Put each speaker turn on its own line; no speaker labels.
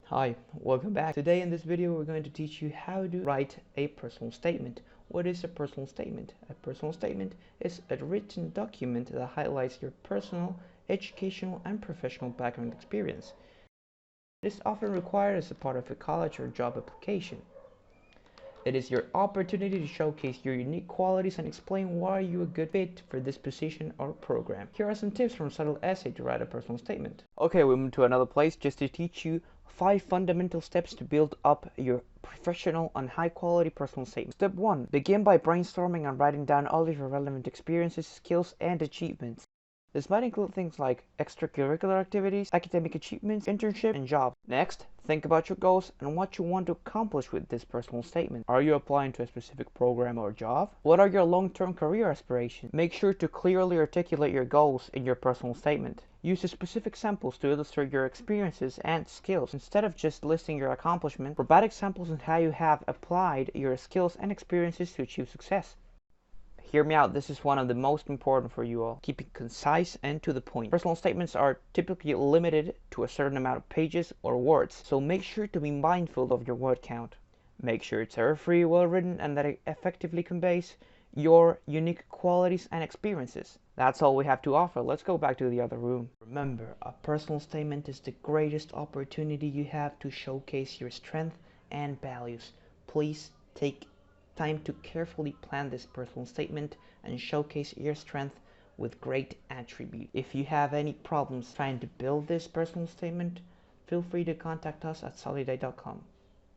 Hi, welcome back. Today in this video we're going to teach you how to write a personal statement. What is a personal statement? A personal statement is a written document that highlights your personal, educational, and professional background experience. It is often required as a part of a college or job application. It is your opportunity to showcase your unique qualities and explain why you're a good fit for this position or program. Here are some tips from Subtle Essay to write a personal statement. Okay, we move to another place just to teach you 5 fundamental steps to build up your professional and high quality personal statement. Step 1. Begin by brainstorming and writing down all of your relevant experiences, skills, and achievements. This might include things like extracurricular activities, academic achievements, internship, and job. Next, think about your goals and what you want to accomplish with this personal statement. Are you applying to a specific program or job? What are your long-term career aspirations? Make sure to clearly articulate your goals in your personal statement. Use specific samples to illustrate your experiences and skills. Instead of just listing your accomplishments, provide examples on how you have applied your skills and experiences to achieve success. Hear me out, this is one of the most important for you all. Keep it concise and to the point. Personal statements are typically limited to a certain amount of pages or words, so make sure to be mindful of your word count. Make sure it's error-free, well-written, and that it effectively conveys your unique qualities and experiences. That's all we have to offer. Let's go back to the other room. Remember, a personal statement is the greatest opportunity you have to showcase your strength and values. Please take time to carefully plan this personal statement and showcase your strength with great attributes. If you have any problems trying to build this personal statement, feel free to contact us at solidite.com.